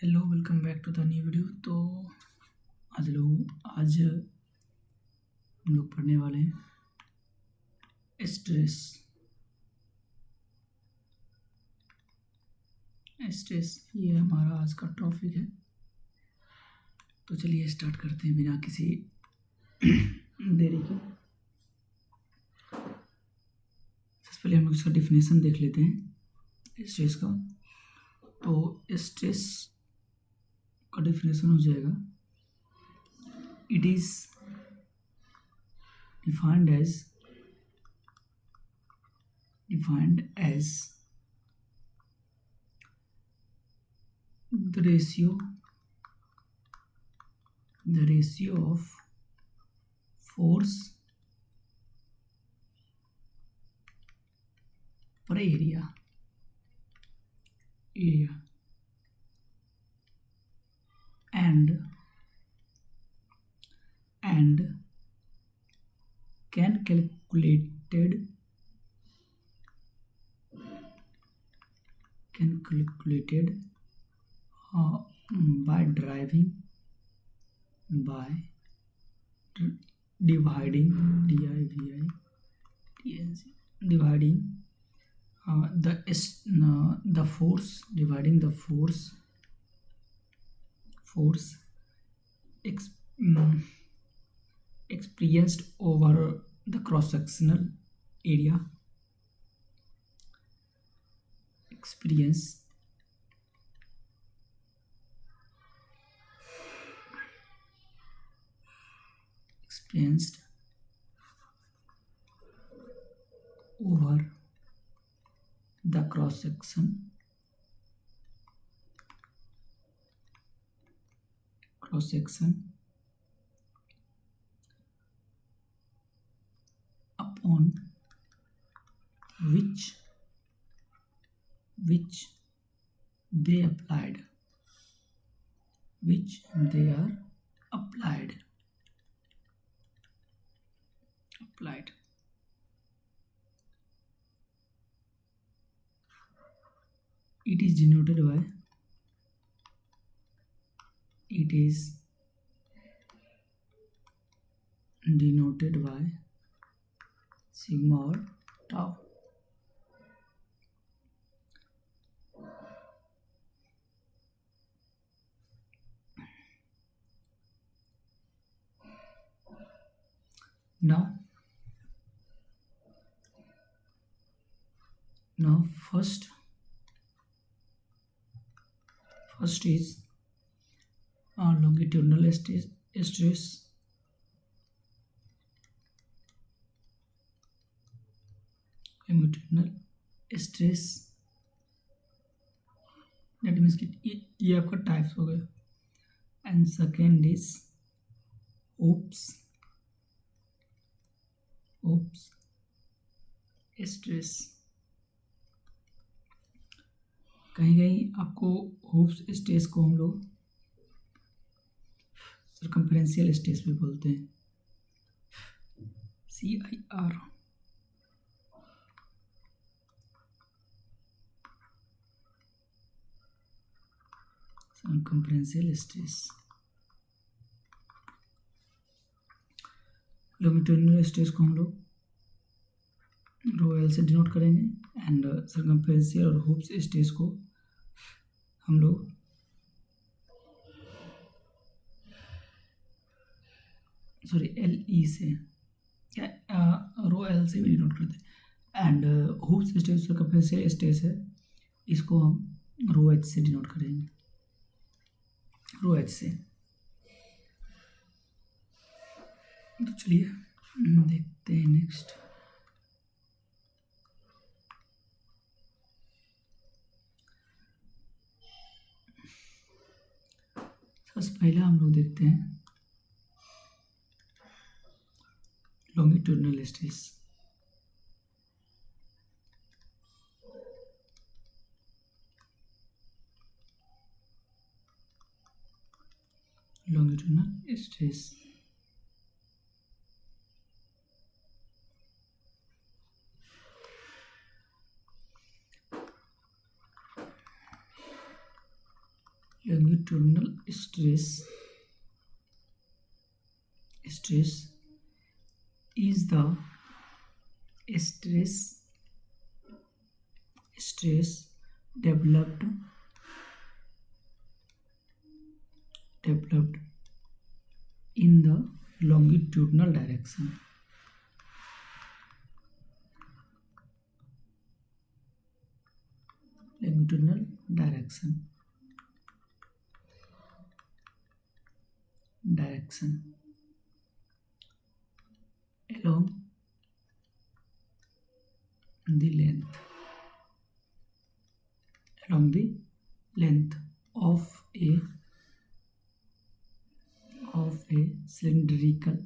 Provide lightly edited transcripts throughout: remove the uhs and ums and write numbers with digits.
Hello welcome back to the new video. तो आज हम लोग पढ़ने वाले हैं स्ट्रेस। स्ट्रेस ये हमारा आज का टॉपिक है। तो चलिए स्टार्ट करते हैं बिना किसी देरी के। सबसे पहले हम लोग इसका डिफिनेशन देख लेते हैं स्ट्रेस का। तो स्ट्रेस का डिफिनेशन हो जाएगा, it is defined as the ratio of force per area and can calculated by dividing the force ex, experienced over the cross sectional area experienced over the cross section upon which they are applied. It is denoted by sigma or tau. Now first is longitudinal stress. That means कि ये आपका types हो गया। And second is hoop stress. कहीं आपको hopes stress को हम लोग सर्कम्फ्रेंशियल स्ट्रेस भी बोलते हैं, CIR। Circumferential stress. Longitudinal stress को हम लोग रो एल से डिनोट करेंगे एंड सर्कम्फ्रेंशियल और होप्स स्ट्रेस को हम लोग LE से रो एल से भी डिनोट करते हैं। And hopes stress circumferential stress है, इसको हम रो एच से डिनोट करेंगे, रो एच से। तो चलिए देखते हैं नेक्स्ट। सबसे पहला हम लोग देखते हैं longitudinal stress. longitudinal stress longitudinal stress is the stress developed in the longitudinal direction. Longitudinal direction along the length of a cylindrical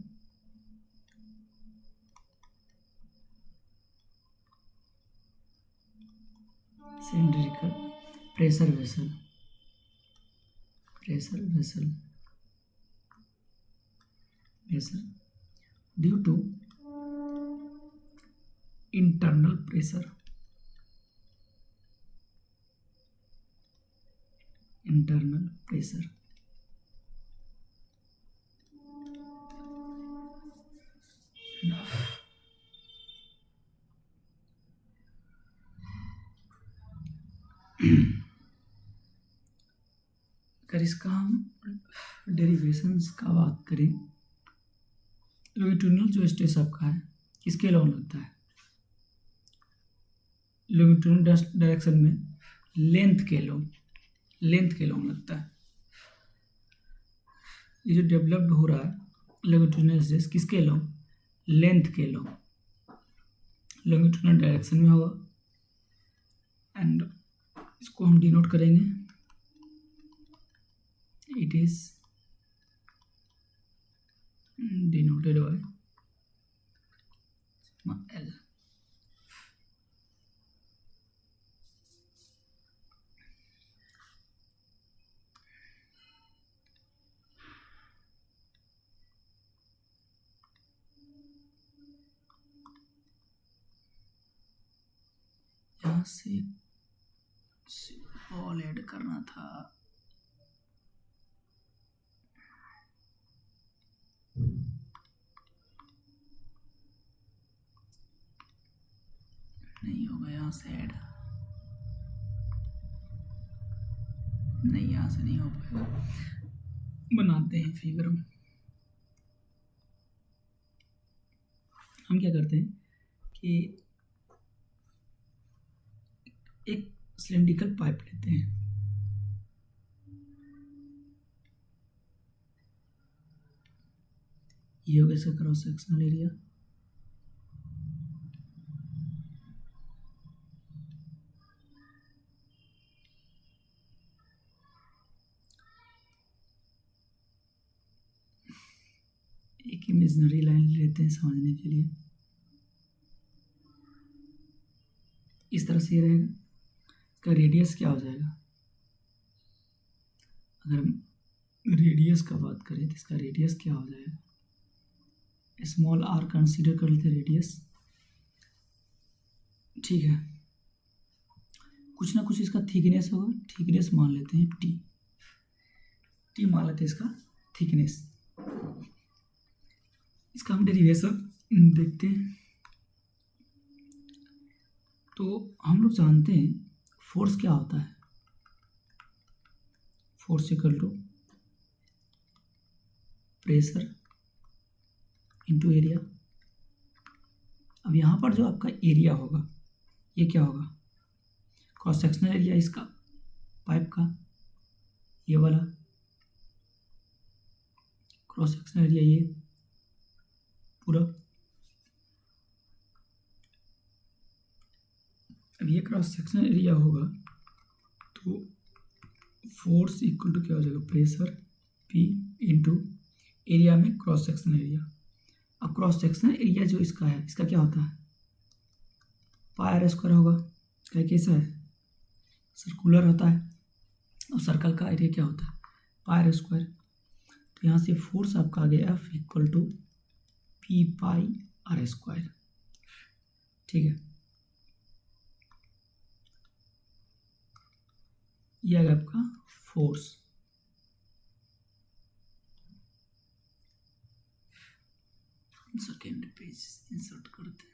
pressure vessel due to internal pressure अगर इसका हम डेरिवेशंस का बात करें, लॉन्गिट्यूडिनल जो स्ट्रेस आपका है किसके अलोंग लगता है? लॉन्गिट्यूडिनल डायरेक्शन में लेंथ के अलोंग लगता है। ये जो डेवलप्ड हो रहा है लॉन्गिट्यूडिनल स्ट्रेस किसके अलोंग? लेंथ के अलोंग, लॉन्गिट्यूडिनल डायरेक्शन में होगा। एंड इसको हम डिनोट करेंगे, it is denoted by L. यहाँ से बॉल ऐड करना था। नहीं होगा यहाँ से ऐड, नहीं यहाँ से नहीं हो पाएगा। बनाते हैं फिगर। हम क्या करते हैं कि एक सिलिंड्रिकल पाइप लेते हैं, ये होगा इसका क्रॉस सेक्शनल एरिया। एक इमेजिनरी लाइन लेते हैं समझने के लिए, इस तरह से ये रहेगा। इसका रेडियस क्या हो जाएगा? अगर हम रेडियस का बात करें तो इसका रेडियस क्या हो जाएगा? स्मॉल आर कंसीडर कर लेते रेडियस, ठीक है। कुछ ना कुछ इसका थिकनेस होगा, थिकनेस मान लेते हैं टी मान लेते हैं इसका थिकनेस। इसका हम डेरिवेशन देखते हैं। तो हम लोग जानते हैं फोर्स क्या होता है। Force equal to pressure into area. अब यहाँ पर जो आपका एरिया होगा ये क्या होगा? क्रॉस सेक्शनल एरिया इसका पाइप का, ये वाला क्रॉस सेक्शनल एरिया ये पूरा। अब ये क्रॉस सेक्शनल एरिया होगा तो फोर्स इक्वल टू क्या हो जाएगा? प्रेशर P इंटू एरिया में क्रॉस सेक्शनल एरिया। अब क्रॉस सेक्शनल एरिया जो इसका है, इसका क्या होता है? पाई आर स्क्वायर होगा। क्या कैसा है? सर्कुलर होता है, और सर्कल का एरिया क्या होता है? Pi R square. तो यहाँ से फोर्स आपका आ गया F equal to P pi R square, ठीक है। ये आ गया आपका फोर्स। सेकेंड पेज इंसर्ट करते हैं।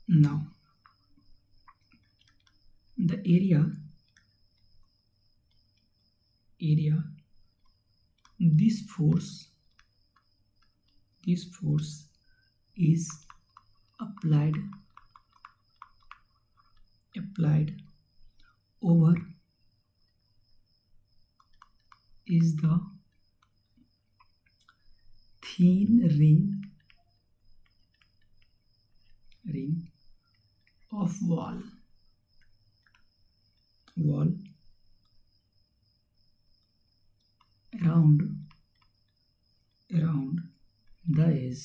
Now the area this force is applied over is the thin ring of wall around the edge।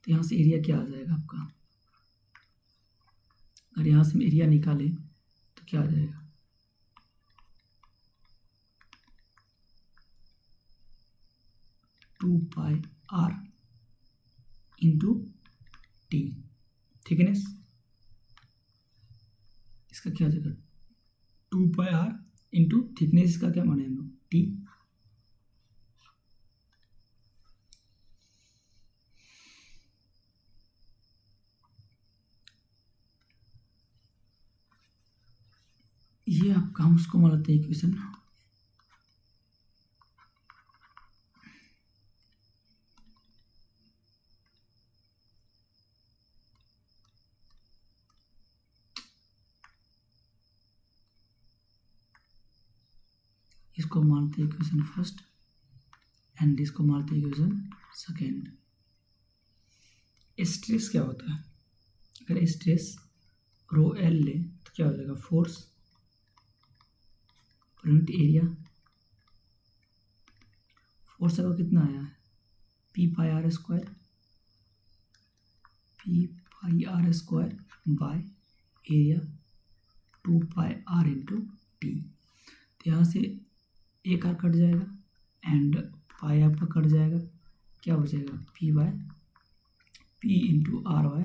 तो यहाँ से एरिया क्या आ जाएगा आपका? अगर यहाँ से हम एरिया निकालें तो क्या आ जाएगा? 2πr into T. थिकनेस इसका क्या आ जाएगा? 2πr इंटू थिकनेस इसका क्या माने हम लोग? टी। ये आपका हम उसको मान लेते हैं इक्वेशन। इसको मानते हैं इक्वेशन फर्स्ट एंड इसको मानते हैं इक्वेशन सेकेंड। स्ट्रेस क्या होता है? अगर स्ट्रेस रो एल ले तो क्या हो जाएगा? Force per unit area. Force का कितना आया है? p/r square by area 2πr into T. तो यहाँ से एक आर कट जाएगा एंड पाई आपका कट जाएगा। क्या हो जाएगा? p into R by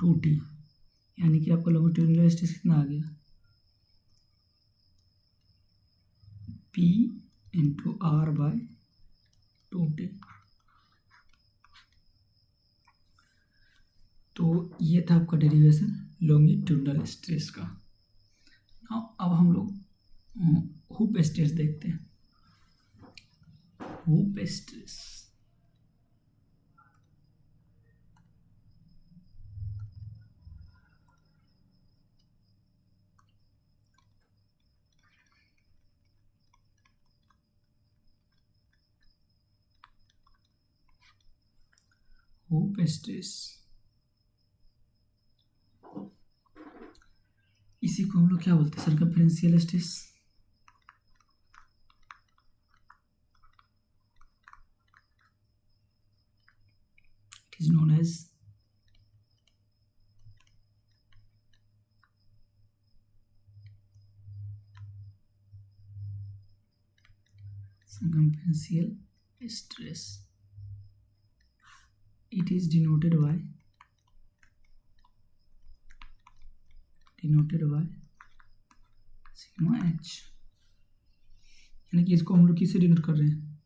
2t। यानी कि आपका लॉन्गिट्यूडिनल स्ट्रेस कितना आ गया? p into R by 2t। तो ये था आपका डेरिवेशन लॉन्गिट्यूडिनल स्ट्रेस का। अब हम लोग हुप स्ट्रेस देखते हैं। हुप स्ट्रेस इसी को हम लोग क्या बोलते हैं? Circumferential stress. It is known as circumferential stress। It is denoted by sigma h। यानी कि इसको हम लोग किससे डिनोट कर रहे हैं?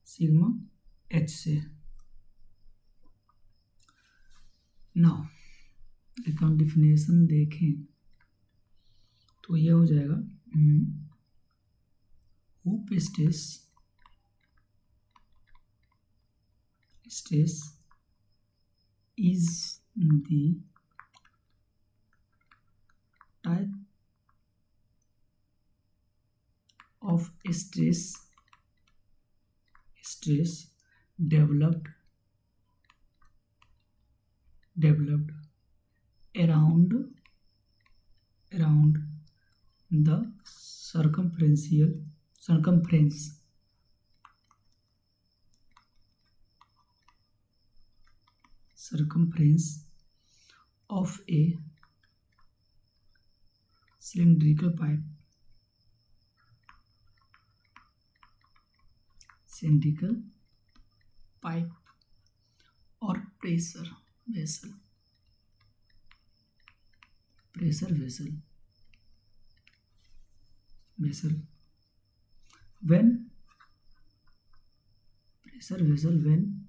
सिग्मा h से। नाउ एक हम डिफिनेशन देखें तो ये हो जाएगा hoop stress is the type of stress developed around the circumference of a cylindrical pipe cylindrical pipe और pressure vessel, pressure vessel, vessel when pressure vessel when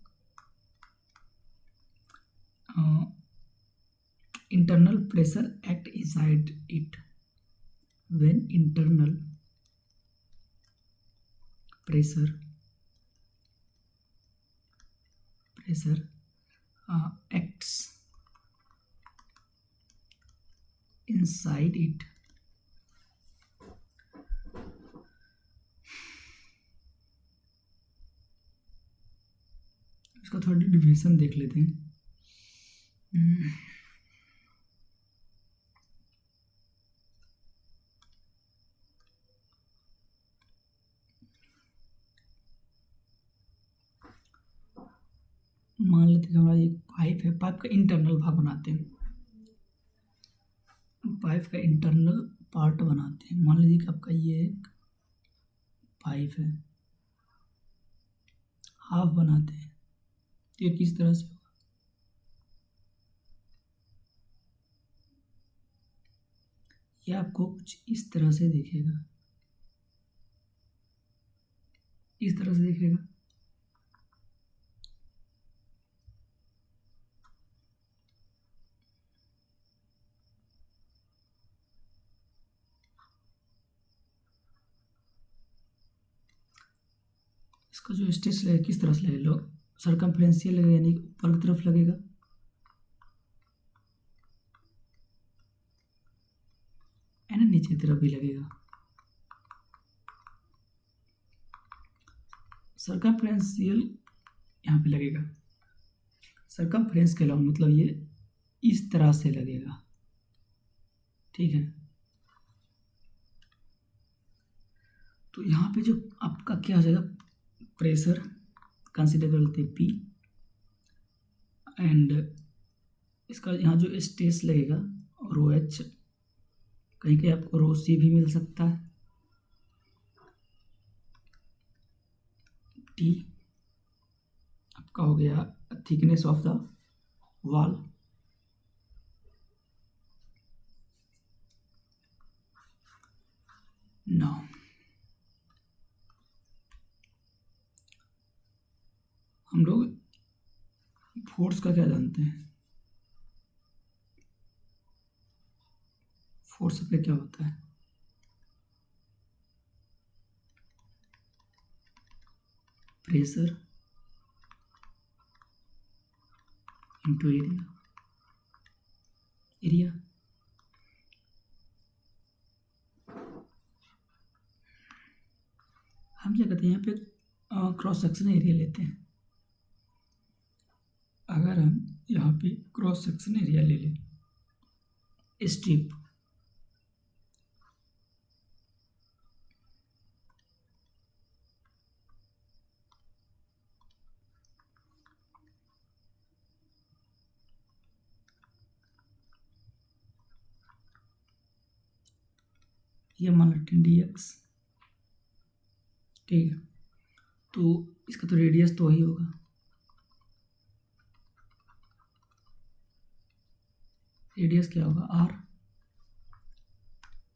internal pressure act inside it, when internal pressure acts inside it, इसका थोड़ा division देख लेते हैं। मान लेते हैं हमारा एक पाइप है, पाइप का इंटरनल भाग बनाते हैं, पाइप का इंटरनल पार्ट बनाते हैं। मान लीजिए कि आपका ये एक पाइप है, हाफ बनाते हैं, तो ये किस तरह से होगा, ये आपको कुछ इस तरह से दिखेगा, इस तरह से दिखेगा। इसका जो स्ट्रेस लगेगा किस तरह से लगेगा, सरकमफ्रेंशियल लगेगा यानी ऊपर की तरफ लगेगा, है ना, नीचे की तरफ भी लगेगा। सरकमफ्रेंशियल यहाँ पे लगेगा, सरकमफ्रेंस के अलावा मतलब ये इस तरह से लगेगा, ठीक है। तो यहाँ पे जो आपका क्या हो जाएगा, प्रेशर कंसीडर कर लेते हैं P, एंड इसका यहाँ जो स्ट्रेस लगेगा रो H, कहीं कहीं आपको रो C भी मिल सकता है, T आपका हो गया thickness of the wall, now हम लोग फोर्स का क्या जानते हैं, फोर्स पे क्या होता है, प्रेशर इंटू एरिया, एरिया हम क्या कहते हैं यहाँ पे क्रॉस सेक्शन एरिया लेते हैं। अगर हम यहाँ पे क्रॉस सेक्शन एरिया ले लें, स्ट्रिप ये मान लेते हैं dx, ठीक है। तो इसका तो रेडियस तो वही होगा, रेडियस क्या होगा r।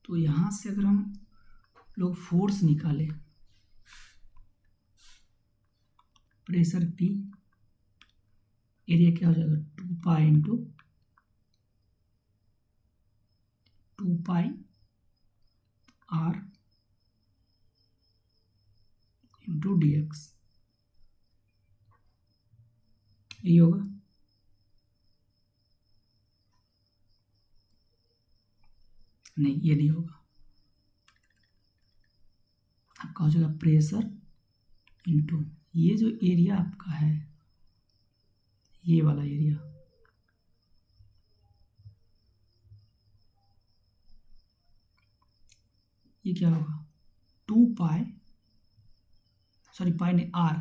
तो यहाँ से अगर हम लोग फोर्स निकालें, प्रेशर P, एरिया क्या हो जाएगा 2 पाई इंटू 2 पाई r इंटू dx, यही होगा। नहीं, ये नहीं होगा, आपका हो जाएगा प्रेशर इंटू ये जो एरिया आपका है, ये वाला एरिया, ये क्या होगा 2 पाई, सॉरी पाई नहीं r,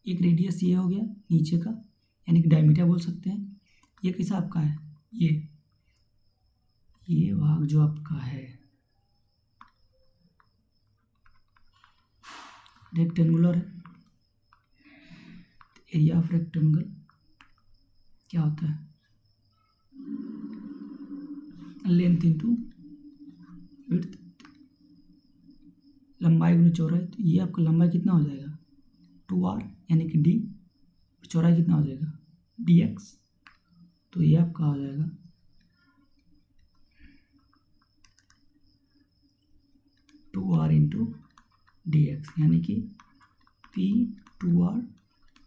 एक रेडियस ये हो गया नीचे का यानी कि डायमीटर बोल सकते हैं। ये कैसा आपका है, ये भाग जो आपका है रेक्टेंगुलर है, एरिया ऑफ रेक्टेंगल क्या होता है, लेंथ इंटू विड्थ, लंबाई गुना चौड़ाई। तो ये आपका लंबाई कितना हो जाएगा 2r यानी कि d, और चौड़ाई कितना हो जाएगा dx। तो ये आपका हो जाएगा 2r इंटू डी एक्स, यानी कि p2r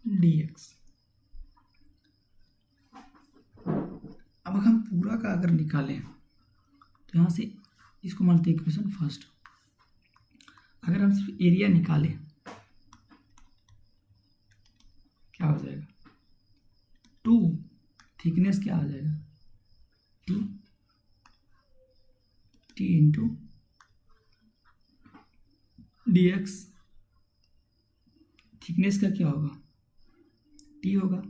dx। अब हम पूरा का अगर निकालें तो यहाँ से इसको मानते हैं इक्वेशन फर्स्ट। अगर हम सिर्फ एरिया निकालें क्या हो जाएगा 2, थिकनेस क्या आ जाएगा t into D x. Thickness का क्या होगा t होगा,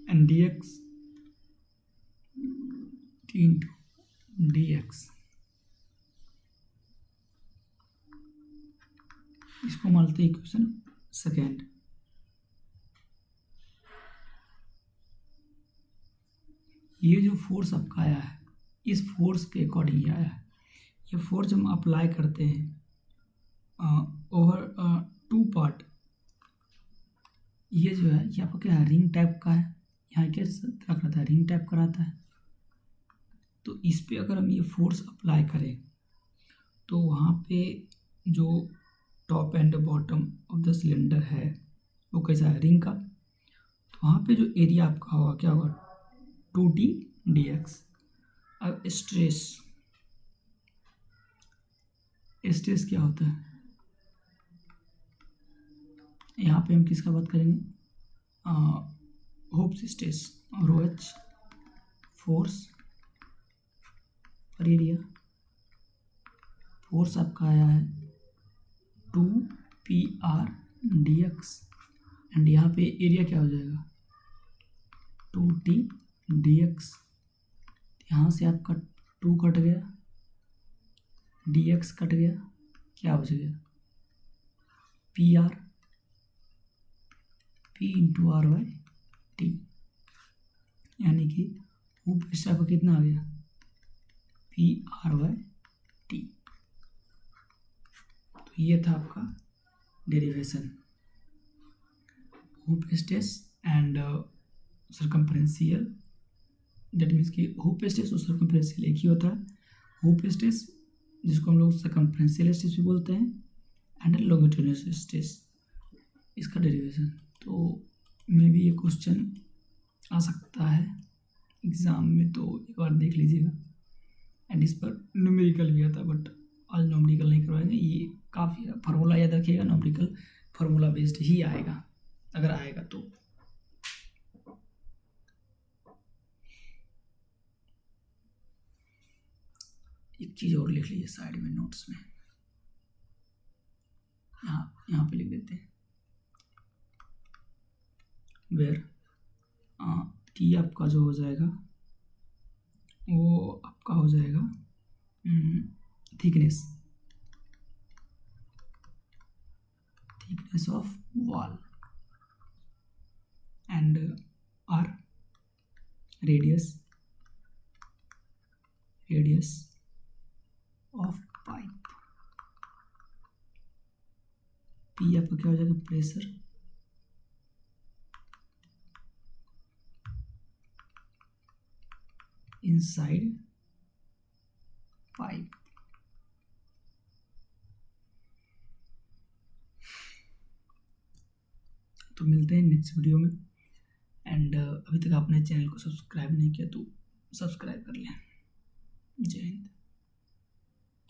and D x T into D x. इसको मानते हैं इक्वेशन सेकेंड। ये जो फोर्स आपका आया है इस फोर्स के अकॉर्डिंग आया है। ये फोर्स हम अप्लाई करते हैं ओवर 2 पार्ट। ये जो है ये आपका क्या है रिंग टाइप का है, यहाँ क्या रख रहता है रिंग टाइप का रहता है। तो इस पे अगर हम ये फोर्स अप्लाई करें तो वहाँ पे जो top and bottom of the cylinder है वो कैसा है रिंग का। तो वहाँ पे जो एरिया आपका होगा क्या होगा 2t dx। अब स्ट्रेस क्या होता है, यहाँ पे हम किसका बात करेंगे हुप्स स्ट्रेस, रो एच फोर्स पर एरिया। फोर्स आपका आया है 2pr dx, एंड यहाँ पे एरिया क्या हो जाएगा 2t dx। यहाँ से आपका 2 कट गया, dx कट गया, क्या बच गया pr, p into R by T, यानी कि हुप स्ट्रेस आपका कितना आ गया pr बाई टी। तो ये था आपका derivation hoop stress and circumferential. That means कि हुप स्ट्रेस और सर्कमफ्रेंशियल एक ही होता है। हुप स्ट्रेस जिसको हम लोग सर्कमफ्रेंशियल स्ट्रेस भी बोलते हैं, एंड लॉन्गिट्यूडिनल स्ट्रेस इसका डेरिवेशन। तो मे भी ये क्वेश्चन आ सकता है एग्ज़ाम में, तो एक बार देख लीजिएगा। एंड इस पर न्यूमेरिकल भी आता है, बट आज न्यूमेरिकल नहीं करवाएंगे। ये काफ़ी फार्मूला याद रखिएगा, न्यूमेरिकल फार्मूला बेस्ड ही आएगा अगर आएगा तो। एक चीज़ और लिख लीजिए साइड में नोट्स में, यहाँ पे लिख देते हैं वेयर टी आपका जो हो जाएगा वो आपका हो जाएगा thickness of wall, and R radius of pipe. P आपका क्या हो जाएगा प्रेशर, इनसाइड पाइप। तो मिलते हैं नेक्स्ट वीडियो में। एंड अभी तक आपने चैनल को सब्सक्राइब नहीं किया तो सब्सक्राइब कर लें। जय हिंद।